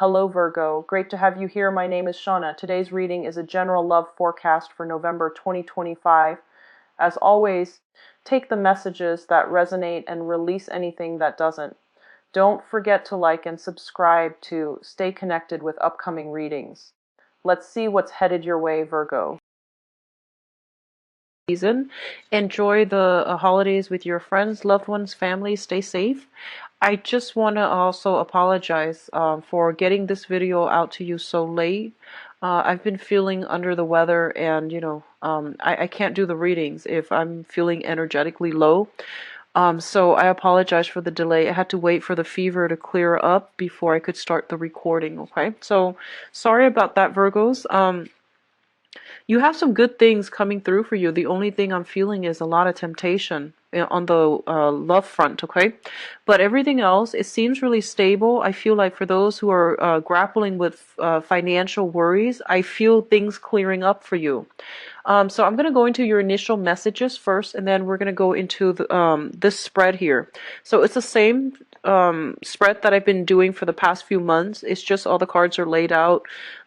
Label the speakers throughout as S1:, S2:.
S1: Hello Virgo, great to have you here. My name is Shauna. Today's reading is a general love forecast for November 2025. As always, take the messages that resonate and release anything that doesn't. Don't forget to like and subscribe to stay connected with upcoming readings. Let's see what's headed your way, Virgo. Season. Enjoy the holidays with your friends, loved ones, family. Stay safe. I just want to also apologize for getting this video out to you so late. I've been feeling under the weather, and I can't do the readings if I'm feeling energetically low. So I apologize for the delay. I had to wait for the fever to clear up before I could start the recording. Okay, so sorry about that, Virgos. You have some good things coming through for you. The only thing I'm feeling is a lot of temptation on the love front, okay? But everything else, it seems really stable. I feel like for those who are grappling with financial worries, I feel things clearing up for you. So I'm going to go into your initial messages first, and then we're going to go into this spread here. So it's the same spread that I've been doing for the past few months. It's just all the cards are laid out.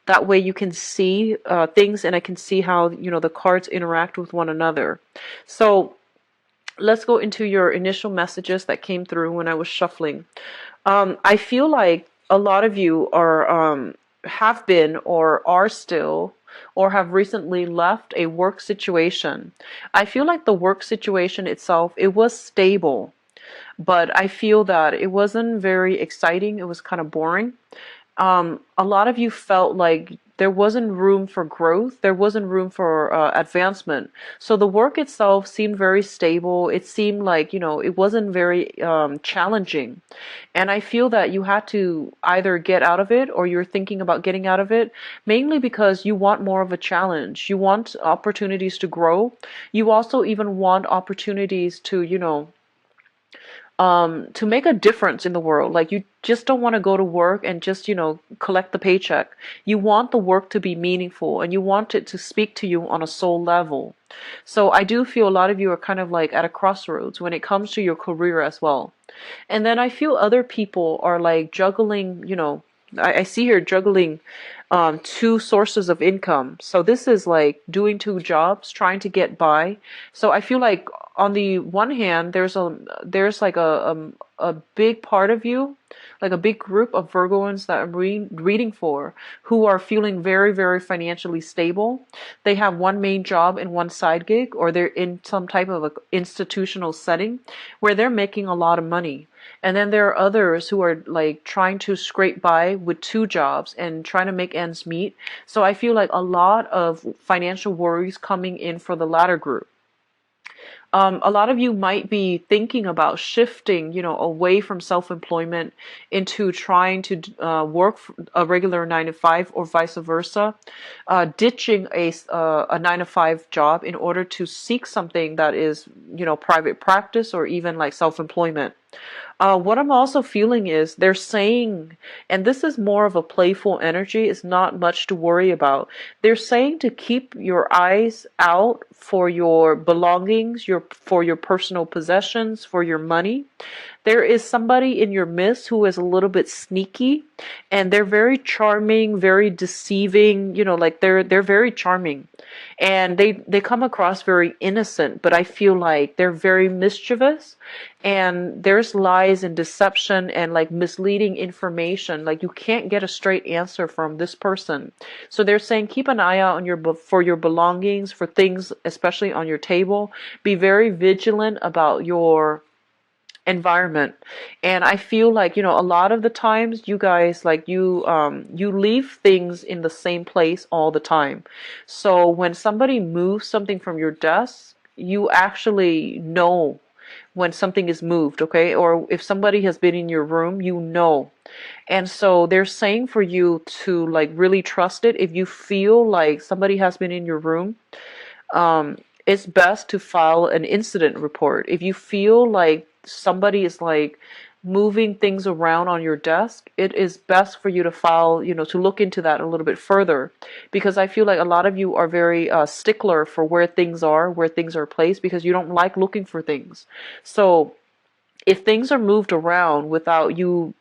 S1: That way you can see things, and I can see how, the cards interact with one another. So let's go into your initial messages that came through when I was shuffling. I feel like a lot of you are have been or are still or have recently left a work situation. I feel like the work situation itself, it was stable, but I feel that it wasn't very exciting. It was kind of boring. A lot of you felt like there wasn't room for growth. There wasn't room for advancement. So the work itself seemed very stable. It seemed like, it wasn't very challenging. And I feel that you had to either get out of it, or you're thinking about getting out of it, mainly because you want more of a challenge. You want opportunities to grow. You also even want opportunities to make a difference in the world. Like, you just don't want to go to work and just, collect the paycheck. You want the work to be meaningful, and you want it to speak to you on a soul level. So I do feel a lot of you are kind of like at a crossroads when it comes to your career as well. And then I feel other people are like juggling, I see here juggling two sources of income. So this is like doing two jobs, trying to get by. So I feel like on the one hand, there's like a big part of you, like a big group of Virgoans that I'm reading for, who are feeling very, very financially stable. They have one main job and one side gig, or they're in some type of a institutional setting where they're making a lot of money. And then there are others who are like trying to scrape by with two jobs and trying to make ends meet. So I feel like a lot of financial worries coming in for the latter group. A lot of you might be thinking about shifting, away from self-employment into trying to work a regular 9 to 5, or vice versa, ditching a 9 to 5 job in order to seek something that is, private practice or even like self-employment. What I'm also feeling is they're saying, and this is more of a playful energy, it's not much to worry about. They're saying to keep your eyes out for your belongings, for your personal possessions, for your money. There is somebody in your midst who is a little bit sneaky, and they're very charming, very deceiving, like they're very charming. And they come across very innocent, but I feel like they're very mischievous, and there's lies and deception and like misleading information. Like, you can't get a straight answer from this person. So they're saying keep an eye out on for your belongings, for things especially on your table. Be very vigilant about your environment. And I feel like, a lot of the times you guys, like, you leave things in the same place all the time. So when somebody moves something from your desk, you actually know when something is moved, okay? Or if somebody has been in your room, and so they're saying for you to like really trust it. If you feel like somebody has been in your room, it's best to file an incident report. If you feel like somebody is like moving things around on your desk, it is best for you to file, to look into that a little bit further, because I feel like a lot of you are very stickler for where things are placed, because you don't like looking for things. So if things are moved around without you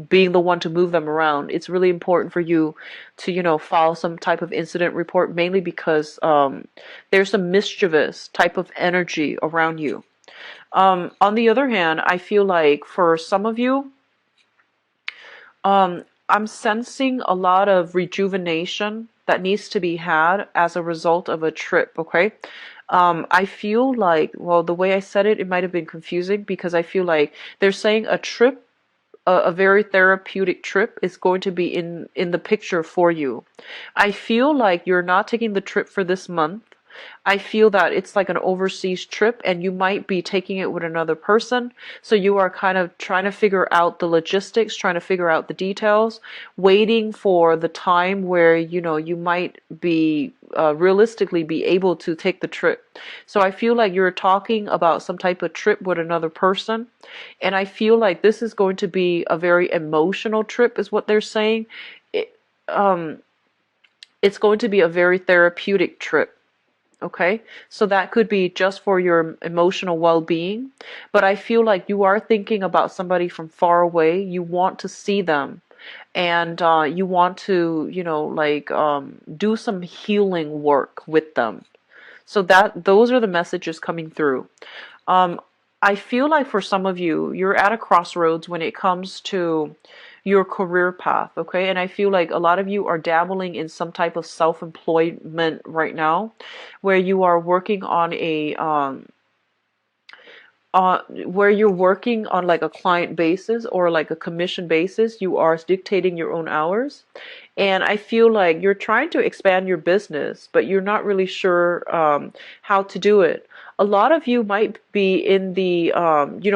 S1: being the one to move them around. It's really important for you to, file some type of incident report, mainly because there's a mischievous type of energy around you. On the other hand, I feel like for some of you, I'm sensing a lot of rejuvenation that needs to be had as a result of a trip, okay? I feel like, well, the way I said it, it might have been confusing because I feel like they're saying a trip, a very therapeutic trip is going to be in the picture for you. I feel like you're not taking the trip for this month. I feel that it's like an overseas trip and you might be taking it with another person. So you are kind of trying to figure out the logistics, trying to figure out the details, waiting for the time where, you might be realistically be able to take the trip. So I feel like you're talking about some type of trip with another person. And I feel like this is going to be a very emotional trip, is what they're saying. It, it's going to be a very therapeutic trip. Okay, so that could be just for your emotional well-being, but I feel like you are thinking about somebody from far away. You want to see them, and you want to, do some healing work with them. So that those are the messages coming through. Um, I feel like for some of you, you're at a crossroads when it comes to your career path, okay? And I feel like a lot of you are dabbling in some type of self-employment right now, where you are working on where you're working on like a client basis or like a commission basis. You are dictating your own hours. And I feel like you're trying to expand your business, but you're not really sure how to do it. A lot of you might be in the,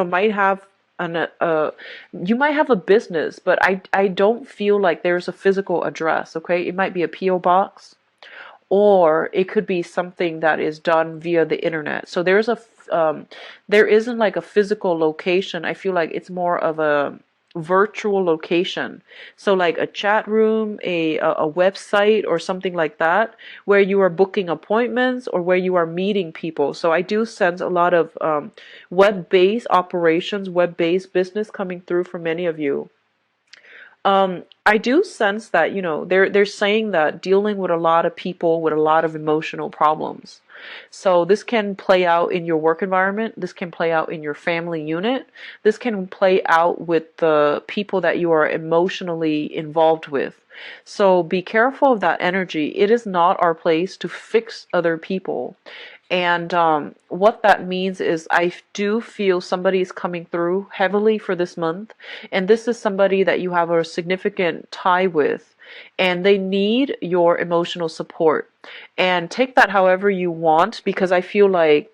S1: might have you might have a business, but I don't feel like there's a physical address, okay? It might be a P.O. box, or it could be something that is done via the internet. So there isn't like a physical location. I feel like it's more of a virtual location. So like a chat room, a website or something like that, where you are booking appointments or where you are meeting people. So I do sense a lot of web-based operations, web-based business coming through for many of you. I do sense that, they're saying that dealing with a lot of people with a lot of emotional problems. So this can play out in your work environment. This can play out in your family unit. This can play out with the people that you are emotionally involved with. So be careful of that energy. It is not our place to fix other people. And what that means is I do feel somebody is coming through heavily for this month. And this is somebody that you have a significant tie with. And they need your emotional support. And take that however you want, because I feel like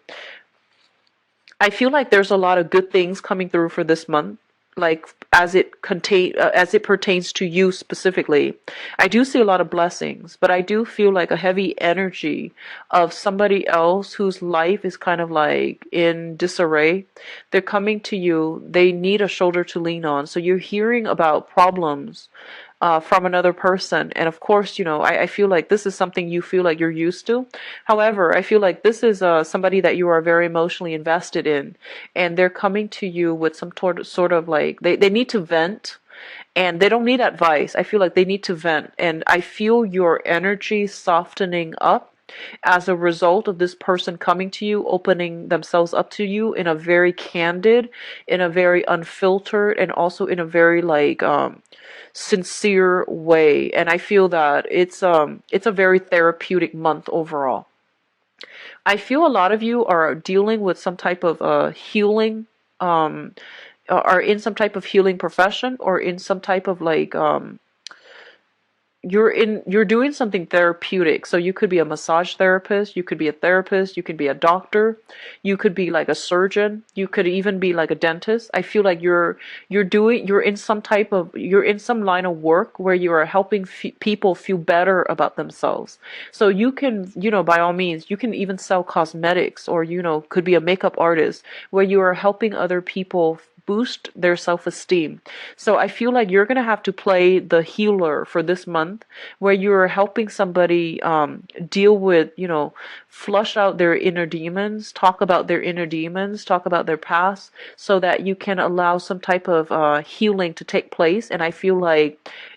S1: there's a lot of good things coming through for this month, like as it pertains to you specifically. I do see a lot of blessings, but I do feel like a heavy energy of somebody else whose life is kind of like in disarray. They're coming to you. They need a shoulder to lean on. So you're hearing about problems from another person. And of course, I feel like this is something you feel like you're used to. However, I feel like this is somebody that you are very emotionally invested in. And they're coming to you with some sort of like, they need to vent. And they don't need advice. I feel like they need to vent. And I feel your energy softening up as a result of this person coming to you, opening themselves up to you in a very candid, in a very unfiltered, and also in a very like sincere way. And I feel that it's a very therapeutic month overall. I feel a lot of you are dealing with some type of healing, are in some type of healing profession, or in some type of like you're doing something therapeutic. So you could be a massage therapist, you could be a therapist, you could be a doctor, you could be like a surgeon, you could even be like a dentist. I feel like you're in some line of work where you are helping people feel better about themselves. So you can, by all means, you can even sell cosmetics, or could be a makeup artist where you are helping other people boost their self-esteem. So I feel like you're going to have to play the healer for this month, where you're helping somebody deal with, flush out their inner demons, talk about their inner demons, talk about their past, so that you can allow some type of healing to take place. And I feel like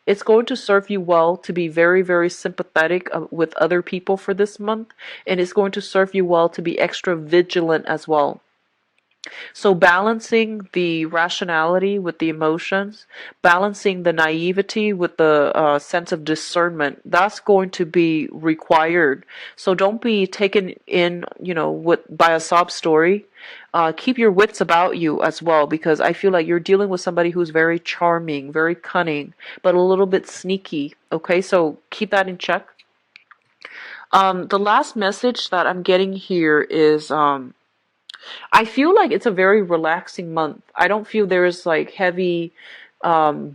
S1: it's going to serve you well to be very, very sympathetic with other people for this month, and it's going to serve you well to be extra vigilant as well. So balancing the rationality with the emotions, balancing the naivety with the sense of discernment, that's going to be required. So don't be taken in, by a sob story. Keep your wits about you as well, because I feel like you're dealing with somebody who's very charming, very cunning, but a little bit sneaky. Okay, so keep that in check. The last message that I'm getting here is I feel like it's a very relaxing month. I don't feel there's like heavy,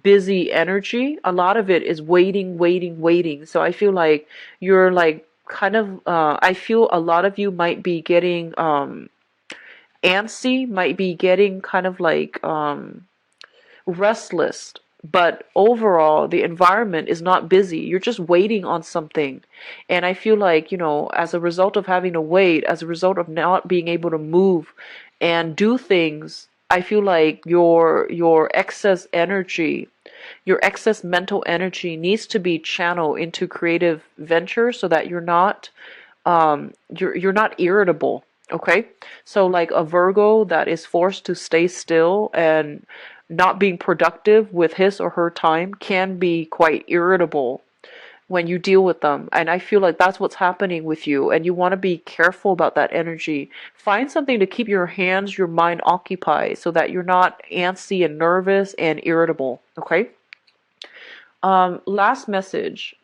S1: busy energy. A lot of it is waiting, waiting, waiting. So I feel like you're like kind of, I feel a lot of you might be getting antsy, might be getting kind of like restless, but overall the environment is not busy. You're just waiting on something. And I feel like, as a result of having to wait, as a result of not being able to move and do things, I feel like your excess energy, your excess mental energy needs to be channeled into creative ventures, so that you're not irritable. Okay, so like a Virgo that is forced to stay still and not being productive with his or her time can be quite irritable when you deal with them. And I feel like that's what's happening with you. And you want to be careful about that energy. Find something to keep your hands, your mind occupied, so that you're not antsy and nervous and irritable. Okay. Last message.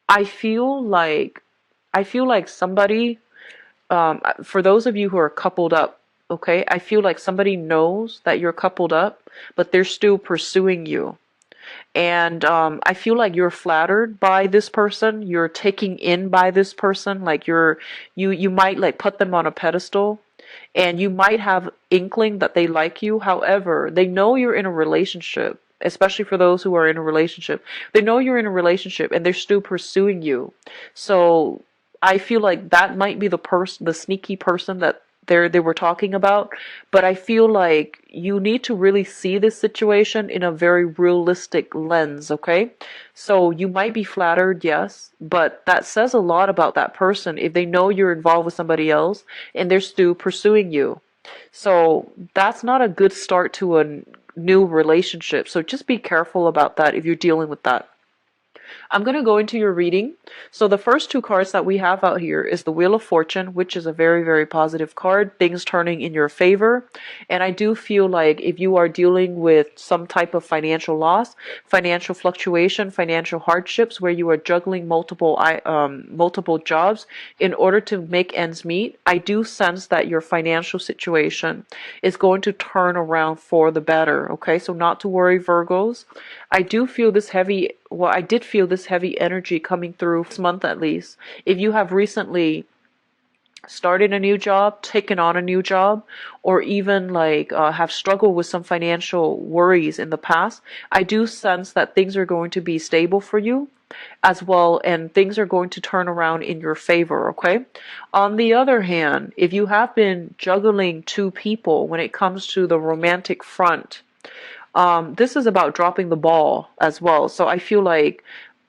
S1: I feel like somebody, for those of you who are coupled up, okay, I feel like somebody knows that you're coupled up, but they're still pursuing you. And I feel like you're flattered by this person. You're taken in by this person. Like you might like put them on a pedestal, and you might have inkling that they like you. However, they know you're in a relationship. Especially for those who are in a relationship, they know you're in a relationship, and they're still pursuing you. So I feel like that might be the sneaky person that they were talking about. But I feel like you need to really see this situation in a very realistic lens, okay? So you might be flattered, yes, but that says a lot about that person if they know you're involved with somebody else and they're still pursuing you. So that's not a good start to a new relationship. So just be careful about that if you're dealing with that. I'm going to go into your reading. So the first two cards that we have out here is the Wheel of Fortune, which is a very, very positive card, things turning in your favor. And I do feel like if you are dealing with some type of financial loss, financial fluctuation, financial hardships, where you are juggling multiple jobs in order to make ends meet, I do sense that your financial situation is going to turn around for the better. Okay, so not to worry, Virgos. I did feel this heavy energy coming through this month at least. If you have recently started a new job, taken on a new job, or even like have struggled with some financial worries in the past, I do sense that things are going to be stable for you as well, and things are going to turn around in your favor, okay? On the other hand, if you have been juggling two people when it comes to the romantic front, this is about dropping the ball as well. So I feel like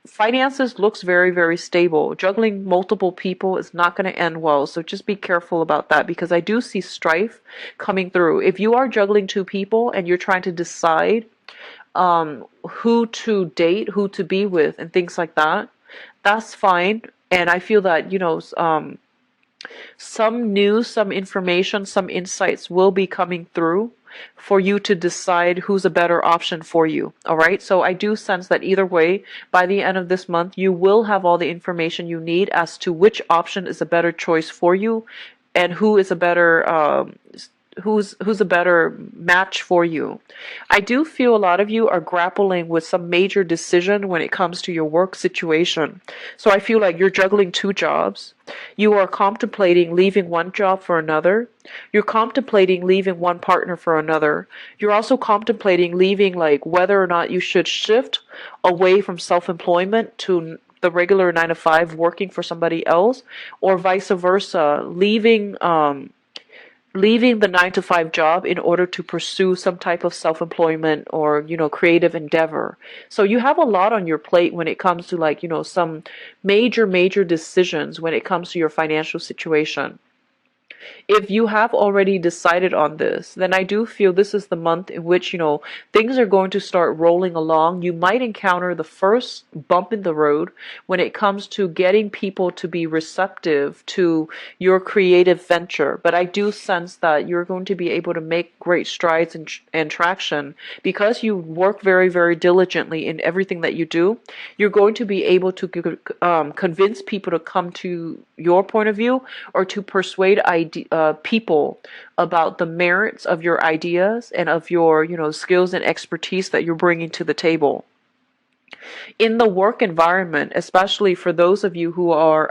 S1: finances looks very, very stable. Juggling multiple people is not going to end well. So just be careful about that, because I do see strife coming through. If you are juggling two people and you're trying to decide who to date, who to be with, and things like that, that's fine. And I feel that, some news, some information, some insights will be coming through for you to decide who's a better option for you. All right. So I do sense that either way, by the end of this month, you will have all the information you need as to which option is a better choice for you and who is a better who's a better match for you. I do feel a lot of you are grappling with some major decision when it comes to your work situation. So I feel like you're juggling two jobs. You are contemplating leaving one job for another. You're contemplating leaving one partner for another. You're also contemplating leaving, like, whether or not you should shift away from self-employment to the regular 9 to 5 working for somebody else, or vice versa, leaving the 9 to 5 job in order to pursue some type of self-employment or, creative endeavor. So you have a lot on your plate when it comes to, like, some major decisions when it comes to your financial situation. If you have already decided on this, then I do feel this is the month in which, things are going to start rolling along. You might encounter the first bump in the road when it comes to getting people to be receptive to your creative venture. But I do sense that you're going to be able to make great strides and traction because you work very, very diligently in everything that you do. You're going to be able to convince people to come to your point of view, or to persuade people about the merits of your ideas and of your, skills and expertise that you're bringing to the table. In the work environment, especially for those of you who are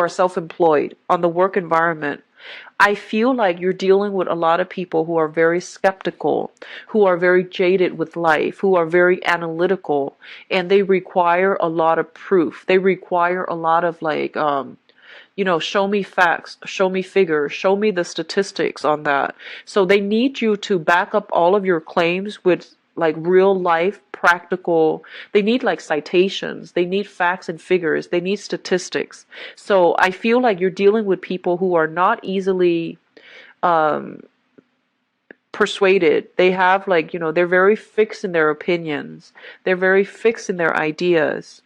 S1: self-employed, on the work environment, I feel like you're dealing with a lot of people who are very skeptical, who are very jaded with life, who are very analytical, and they require a lot of proof. They require a lot of, like, show me facts, show me figures, show me the statistics on that. So they need you to back up all of your claims with, like, real life practical. They need, like, citations, they need facts and figures, they need statistics. So I feel like you're dealing with people who are not easily persuaded. They have, like, they're very fixed in their opinions, they're very fixed in their ideas.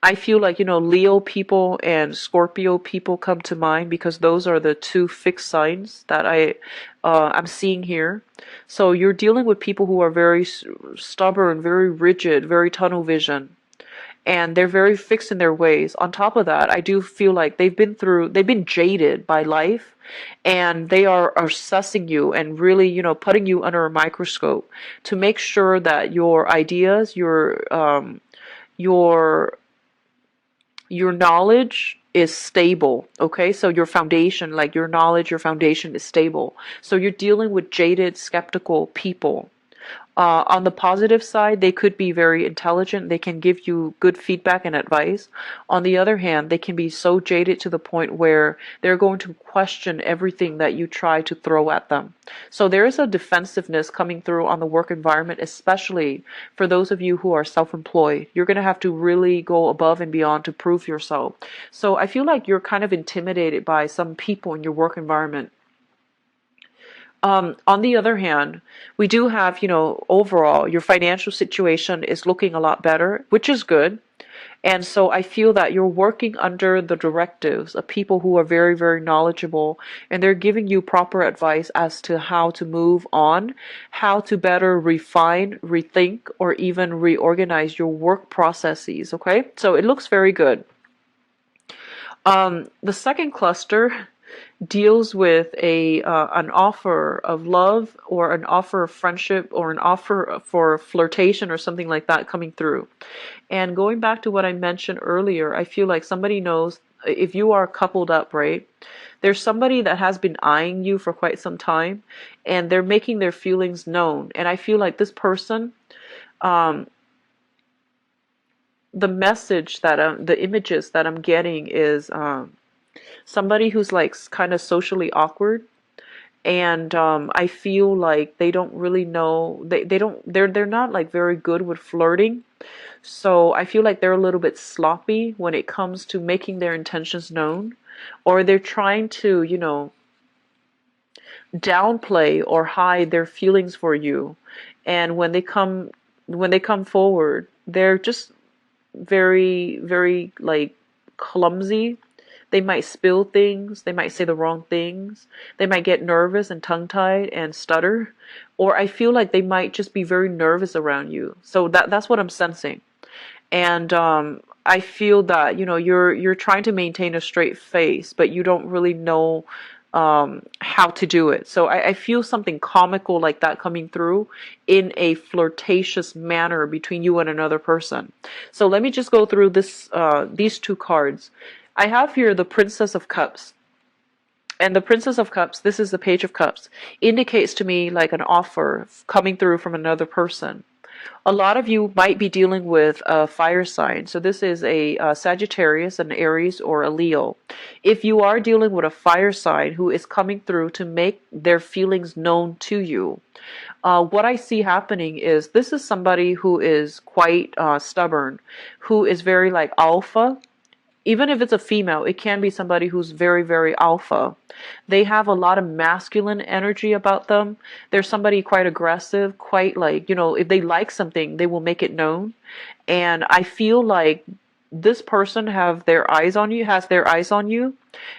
S1: I feel like, Leo people and Scorpio people come to mind because those are the two fixed signs that I'm seeing here. So you're dealing with people who are very stubborn, very rigid, very tunnel vision, and they're very fixed in their ways. On top of that, I do feel like they've been jaded by life, and they are assessing you and really, putting you under a microscope to make sure that your ideas, your knowledge is stable. Okay, so your foundation, like your knowledge, your foundation is stable. So you're dealing with jaded, skeptical people. On the positive side, they could be very intelligent. They can give you good feedback and advice. On the other hand, they can be so jaded to the point where they're going to question everything that you try to throw at them. So there is a defensiveness coming through on the work environment, especially for those of you who are self-employed. You're going to have to really go above and beyond to prove yourself. So I feel like you're kind of intimidated by some people in your work environment. On the other hand, we do have, overall, your financial situation is looking a lot better, which is good. And so I feel that you're working under the directives of people who are very, very knowledgeable, and they're giving you proper advice as to how to move on, how to better refine, rethink, or even reorganize your work processes. Okay, so it looks very good. The second cluster deals with an offer of love, or an offer of friendship, or an offer for flirtation or something like that coming through. And going back to what I mentioned earlier, I feel like somebody knows if you are coupled up, right? There's somebody that has been eyeing you for quite some time, and they're making their feelings known. And I feel like this person, the message that the images that I'm getting is somebody who's, like, kind of socially awkward, and I feel like they don't really know, they're not, like, very good with flirting. So I feel like they're a little bit sloppy when it comes to making their intentions known, or they're trying to, downplay or hide their feelings for you. And when they come forward, they're just very, very, like, clumsy. They might spill things, they might say the wrong things, they might get nervous and tongue-tied and stutter, or I feel like they might just be very nervous around you. So that's what I'm sensing. And I feel that, you're trying to maintain a straight face, but you don't really know how to do it. So I feel something comical like that coming through in a flirtatious manner between you and another person. So let me just go through these two cards. I have here the Princess of Cups. And the Princess of Cups, this is the Page of Cups, indicates to me like an offer coming through from another person. A lot of you might be dealing with a fire sign. So this is a Sagittarius, an Aries, or a Leo. If you are dealing with a fire sign who is coming through to make their feelings known to you, what I see happening is this is somebody who is quite stubborn, who is very like alpha. Even if it's a female, it can be somebody who's very, very alpha. They have a lot of masculine energy about them. They're somebody quite aggressive, quite like, if they like something, they will make it known. And I feel like this person has their eyes on you,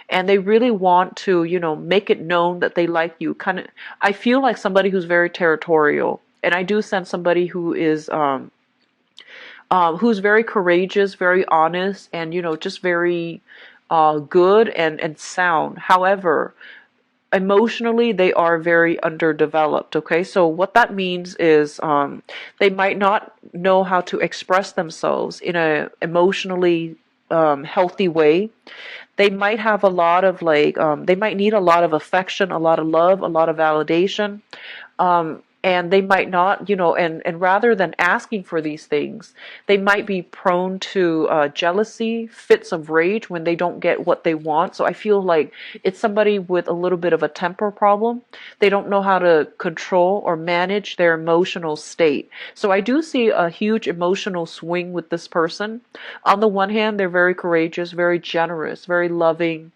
S1: and they really want to, make it known that they like you. I feel like somebody who's very territorial. And I do sense somebody who's very courageous, very honest, and just very good and sound. However, emotionally they are very underdeveloped. Okay, so what that means is they might not know how to express themselves in a emotionally healthy way. They might have a lot of they might need a lot of affection, a lot of love, a lot of validation. And they might not, and rather than asking for these things, they might be prone to jealousy, fits of rage when they don't get what they want. So I feel like it's somebody with a little bit of a temper problem. They don't know how to control or manage their emotional state. So I do see a huge emotional swing with this person. On the one hand, they're very courageous, very generous, very loving,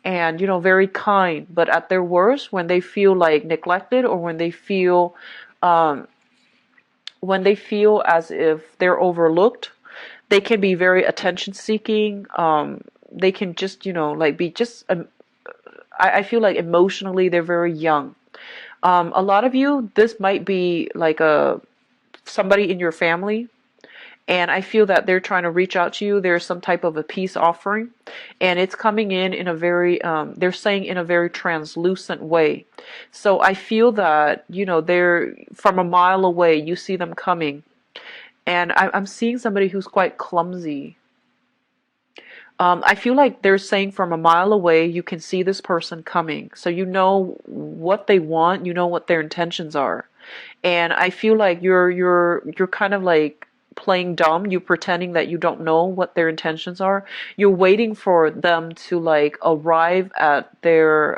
S1: and very kind. But at their worst, when they feel like neglected, or um, when they feel as if they're overlooked, they can be very attention seeking. They can just be just I feel like emotionally they're very young. A lot of you, this might be like a somebody in your family, and I feel that they're trying to reach out to you. There's some type of a peace offering, and it's coming in a very, they're saying in a very translucent way. So I feel that, they're from a mile away, you see them coming. And I'm seeing somebody who's quite clumsy. I feel like they're saying from a mile away, you can see this person coming. So you know what they want, you know what their intentions are. And I feel like you're kind of like playing dumb. You pretending that you don't know what their intentions are. You're waiting for them to like arrive at their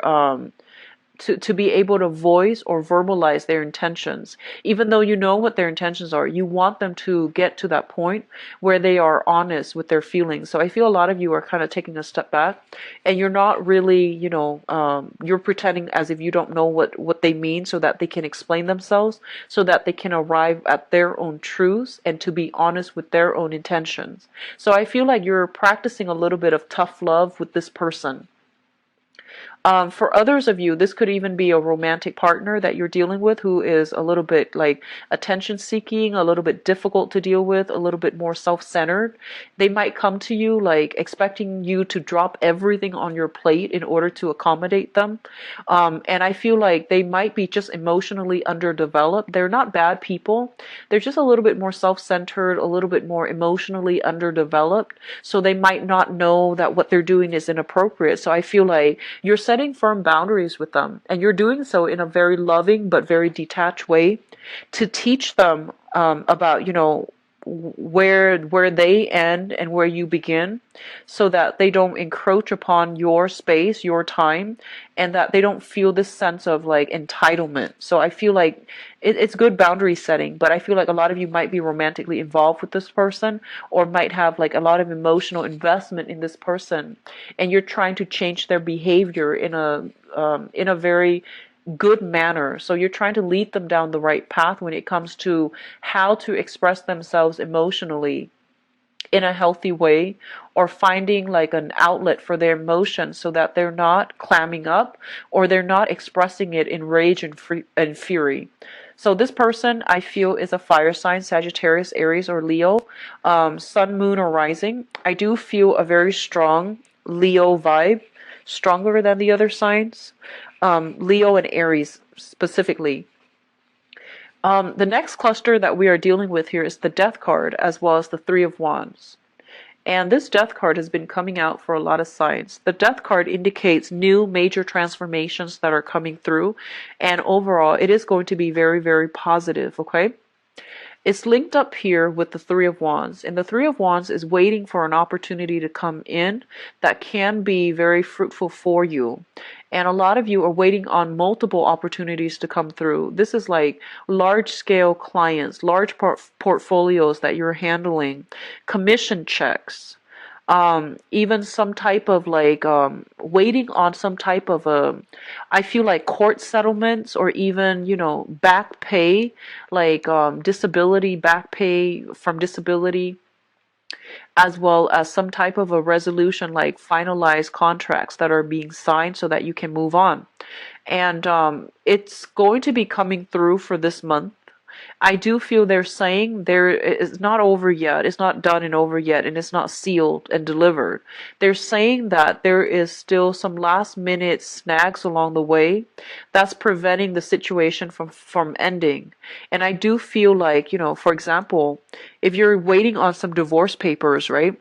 S1: to be able to voice or verbalize their intentions. Even though you know what their intentions are, you want them to get to that point where they are honest with their feelings. So I feel a lot of you are kind of taking a step back, and you're not really, you're pretending as if you don't know what they mean, so that they can explain themselves, so that they can arrive at their own truths and to be honest with their own intentions. So I feel like you're practicing a little bit of tough love with this person. For others of you, this could even be a romantic partner that you're dealing with who is a little bit like attention seeking, a little bit difficult to deal with, a little bit more self-centered. They might come to you like expecting you to drop everything on your plate in order to accommodate them. And I feel like they might be just emotionally underdeveloped. They're not bad people. They're just a little bit more self-centered, a little bit more emotionally underdeveloped. So they might not know that what they're doing is inappropriate. So I feel like you're setting firm boundaries with them, and you're doing so in a very loving but very detached way to teach them about where they end and where you begin, so that they don't encroach upon your space, your time, and that they don't feel this sense of like entitlement. So I feel like it's good boundary setting, but I feel like a lot of you might be romantically involved with this person, or might have like a lot of emotional investment in this person, and you're trying to change their behavior in a very good manner. So you're trying to lead them down the right path when it comes to how to express themselves emotionally in a healthy way, or finding like an outlet for their emotions so that they're not clamming up, or they're not expressing it in rage and fury. So this person, I feel, is a fire sign, Sagittarius, Aries, or Leo, sun, moon, or rising. I do feel a very strong Leo vibe, stronger than the other signs, Leo and Aries specifically. The next cluster that we are dealing with here is the Death card, as well as the Three of Wands. And this Death card has been coming out for a lot of signs. The Death card indicates new major transformations that are coming through, and overall it is going to be very, very positive, okay? It's linked up here with the Three of Wands, and the Three of Wands is waiting for an opportunity to come in that can be very fruitful for you. And a lot of you are waiting on multiple opportunities to come through. This is like large scale clients, large portfolios that you're handling, commission checks, even some type of like waiting on some type of I feel like court settlements, or even, you know, back pay, like disability, back pay from disability, as well as some type of a resolution, like finalized contracts that are being signed so that you can move on. And it's going to be coming through for this month. I do feel they're saying it's not over yet, it's not done and over yet, and it's not sealed and delivered. They're saying that there is still some last minute snags along the way that's preventing the situation from ending. And I do feel like, you know, for example, if you're waiting on some divorce papers, right?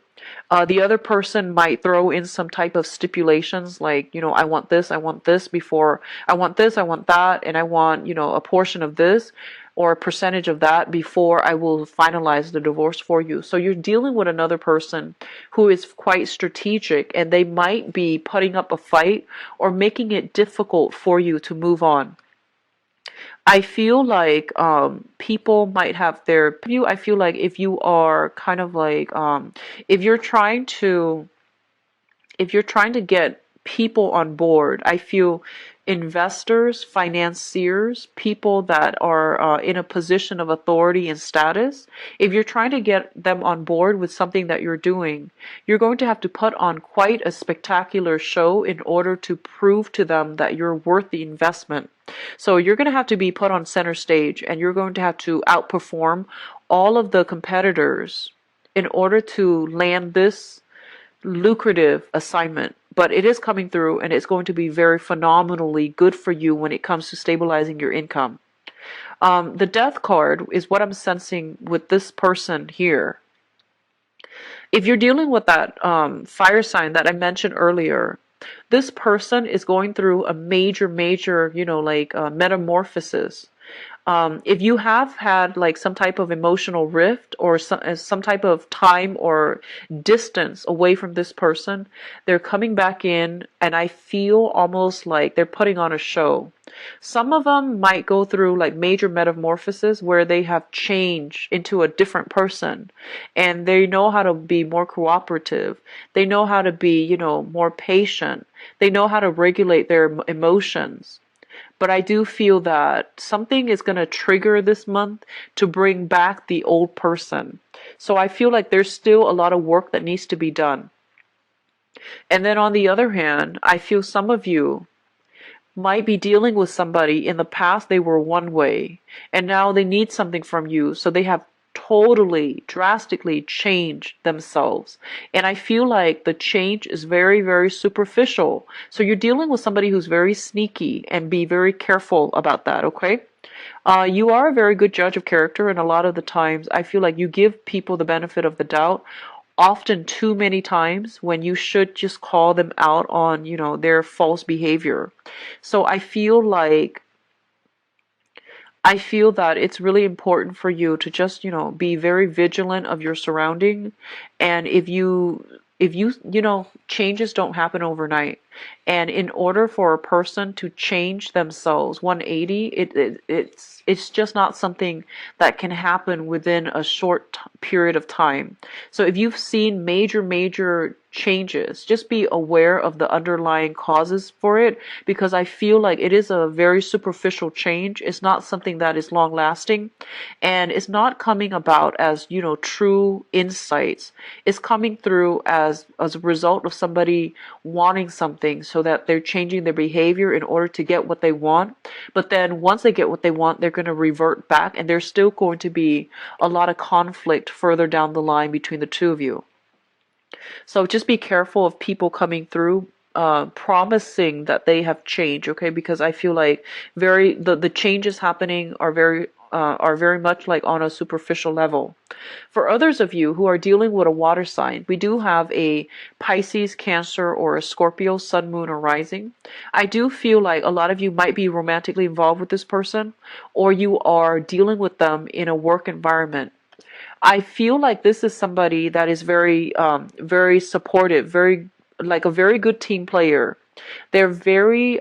S1: The other person might throw in some type of stipulations like, you know, I want this before, I want this, I want that, and I want, you know, a portion of this or a percentage of that before I will finalize the divorce for you. So you're dealing with another person who is quite strategic, and they might be putting up a fight or making it difficult for you to move on. I feel like people might have their view. I feel like if you are kind of like if you're trying to get people on board, I feel investors, financiers, people that are in a position of authority and status, if you're trying to get them on board with something that you're doing, you're going to have to put on quite a spectacular show in order to prove to them that you're worth the investment. So you're going to have to be put on center stage, and you're going to have to outperform all of the competitors in order to land this lucrative assignment. But it is coming through, and it's going to be very phenomenally good for you when it comes to stabilizing your income. The Death card is what I'm sensing with this person here. If you're dealing with that fire sign that I mentioned earlier, this person is going through a major, you know, like metamorphosis. If you have had like some type of emotional rift, or some type of time or distance away from this person, they're coming back in, and I feel almost like they're putting on a show. Some of them might go through like major metamorphosis where they have changed into a different person, and they know how to be more cooperative. They know how to be, you know, more patient. They know how to regulate their emotions. But I do feel that something is going to trigger this month to bring back the old person. So I feel like there's still a lot of work that needs to be done. And then on the other hand, I feel some of you might be dealing with somebody in the past. They were one way, and now they need something from you, so they have totally drastically changed themselves. And I feel like the change is very, very superficial. So you're dealing with somebody who's very sneaky, and be very careful about that, okay? You are a very good judge of character, and a lot of the times I feel like you give people the benefit of the doubt, often too many times, when you should just call them out on, you know, their false behavior. So I feel that it's really important for you to just, you know, be very vigilant of your surrounding. And if you you know, changes don't happen overnight. And in order for a person to change themselves 180, it's just not something that can happen within a short period of time. So if you've seen major changes, just be aware of the underlying causes for it, because I feel like it is a very superficial change. It's not something that is long lasting, and it's not coming about as, you know, true insights. It's coming through as a result of somebody wanting something, so that they're changing their behavior in order to get what they want. But then once they get what they want, they're going to revert back, and there's still going to be a lot of conflict further down the line between the two of you. So just be careful of people coming through promising that they have changed, okay? Because I feel like the changes happening are very much like on a superficial level. For others of you who are dealing with a water sign, we do have a Pisces, Cancer, or a Scorpio sun, moon, or rising. I do feel like a lot of you might be romantically involved with this person, or you are dealing with them in a work environment. I feel like this is somebody that is very supportive, very like a very good team player. They're very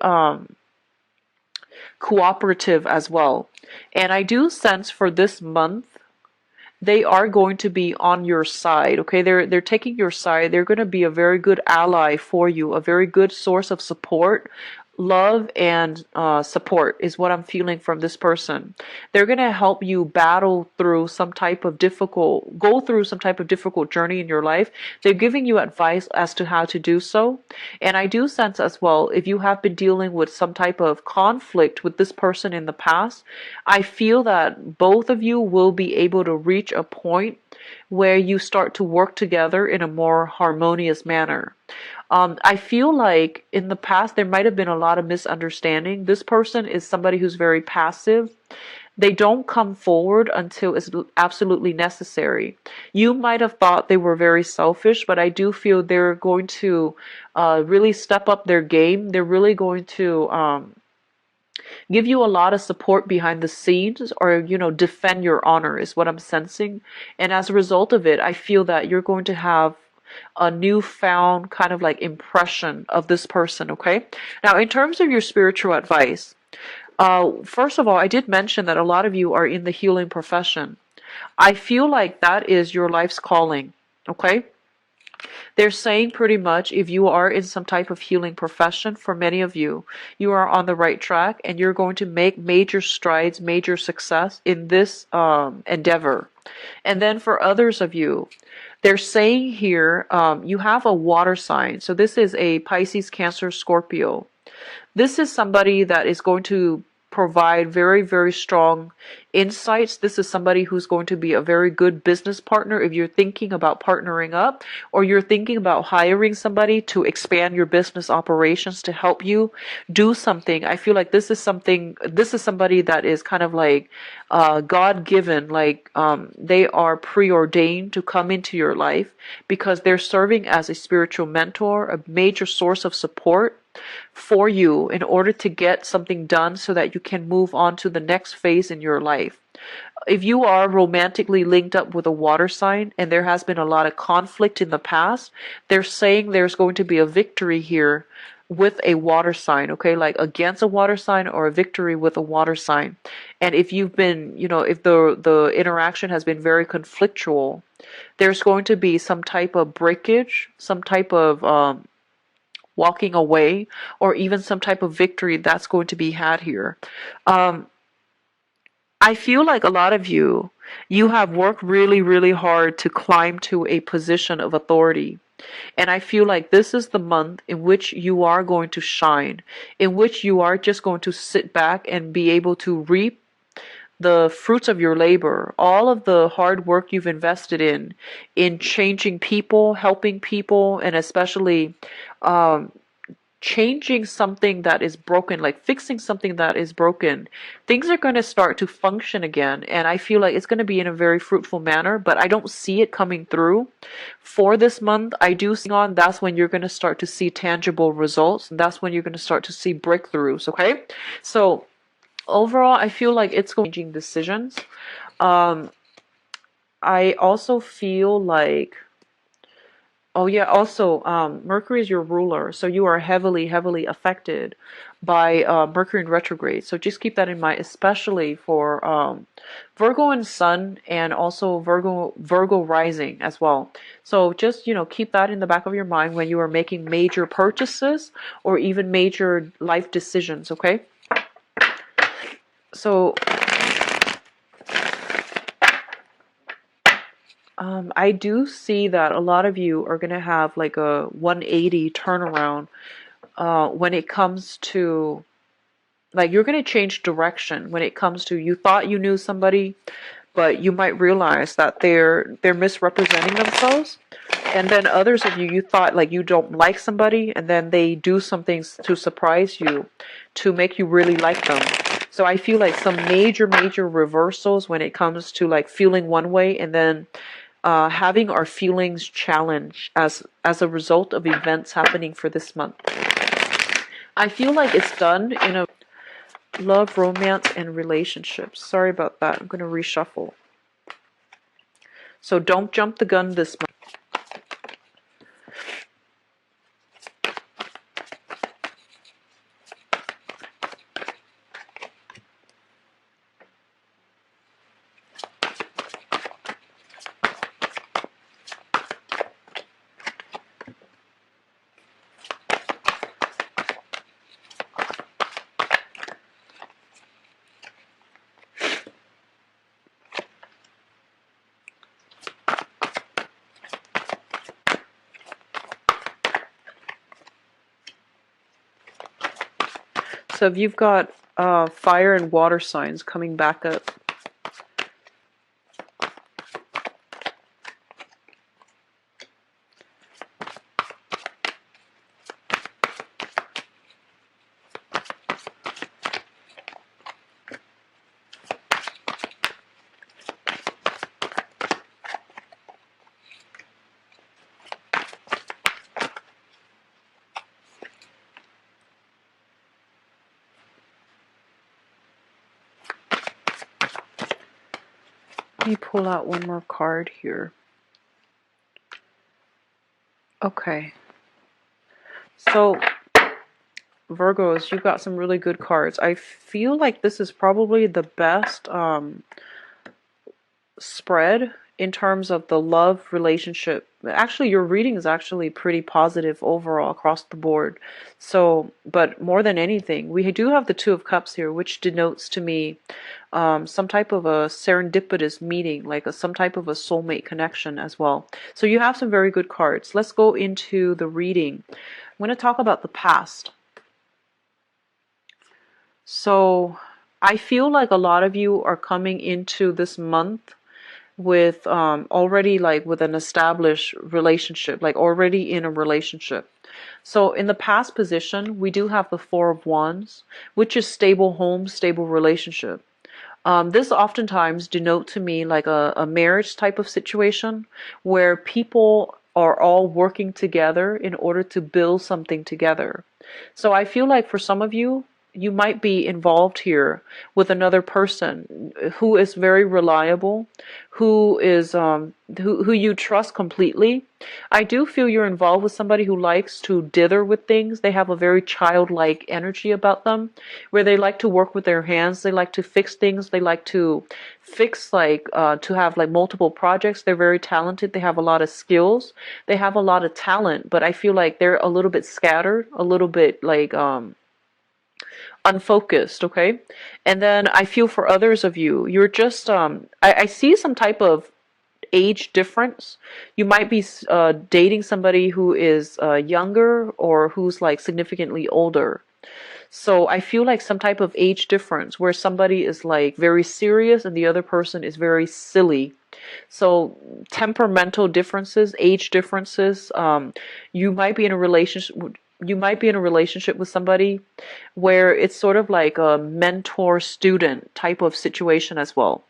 S1: cooperative as well. And I do sense for this month they are going to be on your side, okay? They're taking your side. They're going to be a very good ally for you, a very good source of support. Love and support is what I'm feeling from this person. They're going to help you go through some type of difficult journey in your life. They're giving you advice as to how to do so. And I do sense as well, if you have been dealing with some type of conflict with this person in the past, I feel that both of you will be able to reach a point where you start to work together in a more harmonious manner. I feel like in the past there might have been a lot of misunderstanding. This person is somebody who's very passive. They don't come forward until it's absolutely necessary. You might have thought they were very selfish, but I do feel they're going to really step up their game. They're really going to give you a lot of support behind the scenes, or defend your honor is what I'm sensing. And as a result of it, I feel that you're going to have a newfound kind of like impression of this person. Okay, now in terms of your spiritual advice, first of all, I did mention that a lot of you are in the healing profession. I feel like that is your life's calling. Okay, they're saying pretty much if you are in some type of healing profession, for many of you, you are on the right track and you're going to make major strides, major success in this endeavor. And then for others of you, they're saying here, you have a water sign. So this is a Pisces, Cancer, Scorpio. This is somebody that is going to provide very, very strong insights. This is somebody who's going to be a very good business partner if you're thinking about partnering up, or you're thinking about hiring somebody to expand your business operations to help you do something. I feel like this is somebody that is kind of like God-given, like they are preordained to come into your life because they're serving as a spiritual mentor, a major source of support for you in order to get something done so that you can move on to the next phase in your life. If you are romantically linked up with a water sign and there has been a lot of conflict in the past, they're saying there's going to be a victory here with a water sign, okay? Like against a water sign, or a victory with a water sign. And if you've been, if the interaction has been very conflictual, there's going to be some type of breakage, some type of walking away, or even some type of victory that's going to be had here. I feel like a lot of you have worked really, really hard to climb to a position of authority. And I feel like this is the month in which you are going to shine, in which you are just going to sit back and be able to reap the fruits of your labor, all of the hard work you've invested in changing people, helping people, and especially changing something that is broken, like fixing something that is broken. Things are going to start to function again, and I feel like it's going to be in a very fruitful manner, but I don't see it coming through for this month. I do see that's when you're going to start to see tangible results, and that's when you're going to start to see breakthroughs. Okay, so overall, I feel like it's going to be changing decisions. I also feel like, oh yeah, also, Mercury is your ruler, so you are heavily, heavily affected by Mercury in retrograde. So just keep that in mind, especially for Virgo and Sun, and also Virgo rising as well. So just keep that in the back of your mind when you are making major purchases or even major life decisions. Okay. So I do see that a lot of you are going to have like a 180 turnaround when it comes to, like, you're going to change direction when it comes to, you thought you knew somebody, but you might realize that they're misrepresenting themselves. And then others of you, you thought like you don't like somebody, and then they do something to surprise you, to make you really like them. So I feel like some major reversals when it comes to like feeling one way, and then having our feelings challenged as a result of events happening for this month. I feel like it's done in a love, romance, and relationships. Sorry about that. I'm going to reshuffle. So don't jump the gun this month. So if you've got fire and water signs coming back up, let me pull out one more card here. Okay. So Virgos, you've got some really good cards. I feel like this is probably the best spread in terms of the love relationship. Actually, your reading is actually pretty positive overall across the board. So, but more than anything, we do have the Two of Cups here, which denotes to me some type of a serendipitous meeting, like some type of a soulmate connection as well. So you have some very good cards. Let's go into the reading. I'm going to talk about the past. So I feel like a lot of you are coming into this month with already like with an established relationship, like already in a relationship. So in the past position, we do have the Four of Wands, which is stable home, stable relationship. This oftentimes denote to me like a marriage type of situation where people are all working together in order to build something together. So I feel like for some of you, you might be involved here with another person who is very reliable, who is who you trust completely. I do feel you're involved with somebody who likes to dither with things. They have a very childlike energy about them, where they like to work with their hands. They like to fix things. They like to fix like to have like multiple projects. They're very talented. They have a lot of skills. They have a lot of talent, but I feel like they're a little bit scattered, a little bit like unfocused. Okay. And then I feel for others of you, you're just I see some type of age difference. You might be dating somebody who is younger or who's like significantly older. So I feel like some type of age difference where somebody is like very serious and the other person is very silly. So temperamental differences, age differences. You might be in a relationship. You might be in a relationship with somebody where it's sort of like a mentor-student type of situation as well.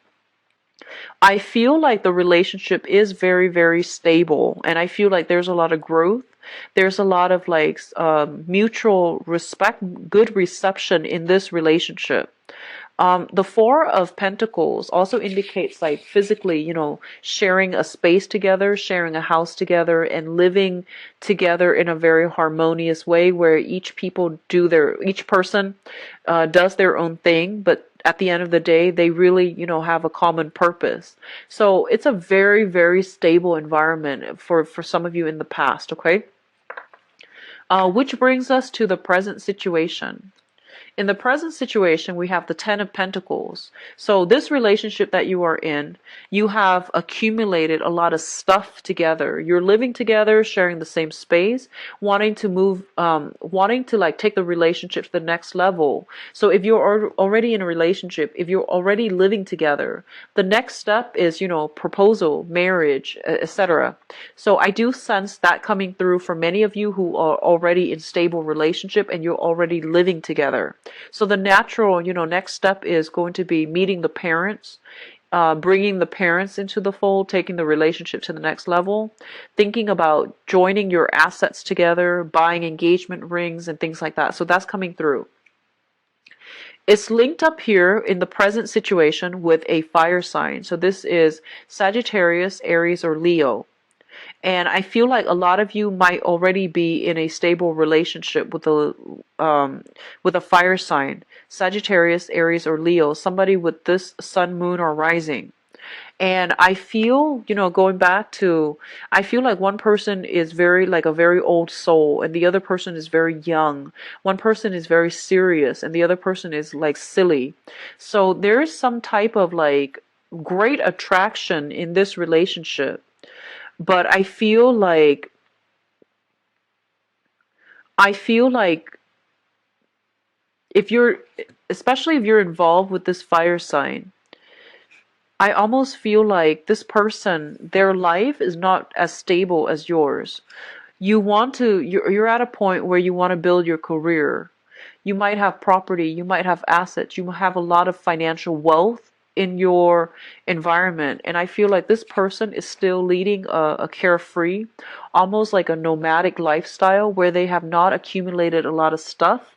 S1: I feel like the relationship is very stable, and I feel like there's a lot of growth. There's a lot of like mutual respect, good reception in this relationship. The Four of Pentacles also indicates like physically, you know, sharing a space together, sharing a house together, and living together in a very harmonious way where each person does their own thing, but at the end of the day, they really, you know, have a common purpose. So it's a very stable environment for some of you in the past, okay? Which brings us to the present situation. In the present situation, we have the Ten of Pentacles. So this relationship that you are in, you have accumulated a lot of stuff together. You're living together, sharing the same space, wanting to move, wanting to like take the relationship to the next level. So if you're already in a relationship, if you're already living together, the next step is, proposal, marriage, etc. So I do sense that coming through for many of you who are already in stable relationship and you're already living together. So the natural, next step is going to be meeting the parents, bringing the parents into the fold, taking the relationship to the next level, thinking about joining your assets together, buying engagement rings and things like that. So that's coming through. It's linked up here in the present situation with a fire sign. So this is Sagittarius, Aries, or Leo. And I feel like a lot of you might already be in a stable relationship with a fire sign, Sagittarius, Aries, or Leo, somebody with this sun, moon, or rising. And I feel, going back to, I feel like one person is like a very old soul, and the other person is very young. One person is very serious, and the other person is like silly. So there is some type of like great attraction in this relationship. But I feel like if you're, especially if you're involved with this fire sign, I almost feel like this person, their life is not as stable as yours. You're at a point where you want to build your career. You might have property, you might have assets, you have a lot of financial wealth in your environment. And I feel like this person is still leading a carefree, almost like a nomadic lifestyle where they have not accumulated a lot of stuff.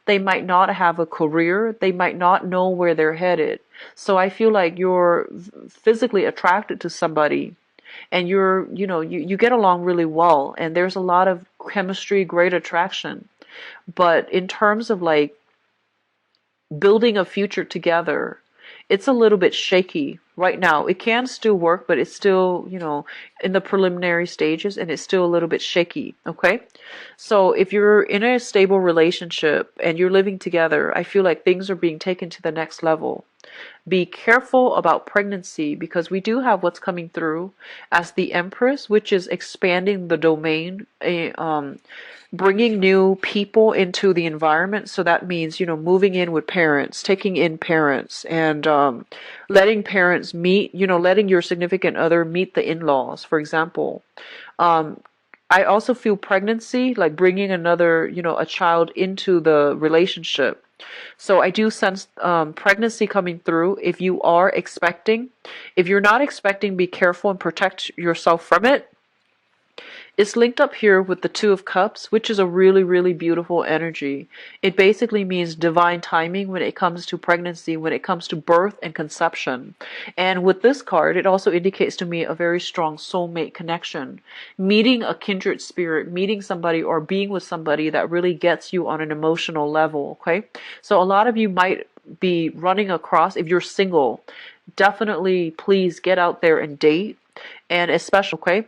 S1: They might not have a career. They might not know where they're headed. So I feel like you're physically attracted to somebody and you get along really well and there's a lot of chemistry, great attraction. But in terms of like building a future together, it's a little bit shaky right now. It can still work, but it's still, in the preliminary stages and it's still a little bit shaky. Okay. So if you're in a stable relationship and you're living together, I feel like things are being taken to the next level. Be careful about pregnancy because we do have what's coming through as the Empress, which is expanding the domain, bringing new people into the environment. So that means, moving in with parents, taking in parents, and letting parents meet, letting your significant other meet the in-laws, for example. I also feel pregnancy, like bringing another, a child into the relationship. So I do sense pregnancy coming through. If you are expecting, if you're not expecting, be careful and protect yourself from it. It's linked up here with the Two of Cups, which is a really, really beautiful energy. It basically means divine timing when it comes to pregnancy, when it comes to birth and conception. And with this card, it also indicates to me a very strong soulmate connection. Meeting a kindred spirit, meeting somebody or being with somebody that really gets you on an emotional level, okay? So a lot of you might be running across, if you're single, definitely please get out there and date. And especially, okay?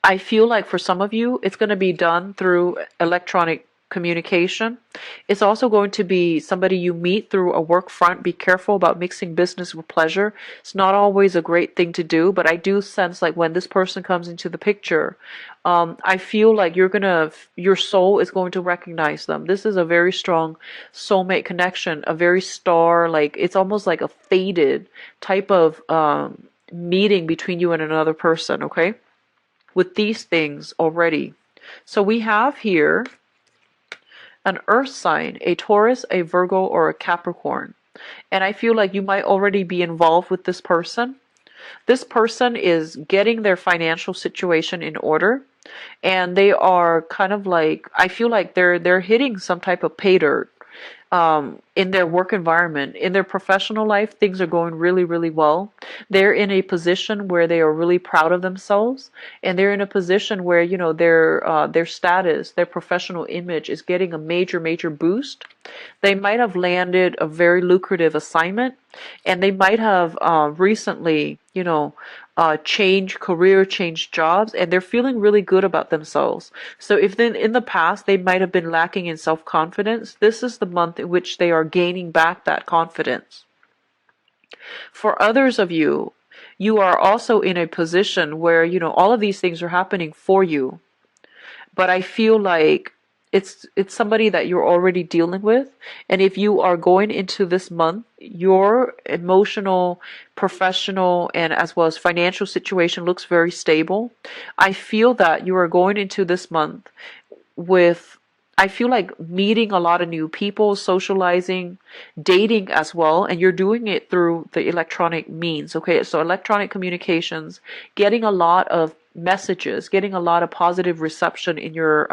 S1: I feel like for some of you, it's going to be done through electronic communication. It's also going to be somebody you meet through a work front. Be careful about mixing business with pleasure. It's not always a great thing to do, but I do sense like when this person comes into the picture, I feel like your soul is going to recognize them. This is a very strong soulmate connection, a very star, like it's almost like a fated type of meeting between you and another person, okay? With these things already. So we have here an earth sign, a Taurus, a Virgo, or a Capricorn. And I feel like you might already be involved with this person. This person is getting their financial situation in order. And they are kind of like, I feel like they're hitting some type of pay dirt. In their work environment, in their professional life, things are going really, really well. They're in a position where they are really proud of themselves, and they're in a position where their status, their professional image is getting a major, major boost. They might have landed a very lucrative assignment, and they might have recently, change career, change jobs, and they're feeling really good about themselves. So if then in the past they might have been lacking in self-confidence, this is the month in which they are gaining back that confidence. For others of you, you are also in a position where, all of these things are happening for you. But I feel like it's somebody that you're already dealing with. And if you are going into this month, your emotional, professional, and as well as financial situation looks very stable. I feel that you are going into this month with, I feel like meeting a lot of new people, socializing, dating as well, and you're doing it through the electronic means. Okay, so electronic communications, getting a lot of messages, getting a lot of positive reception in your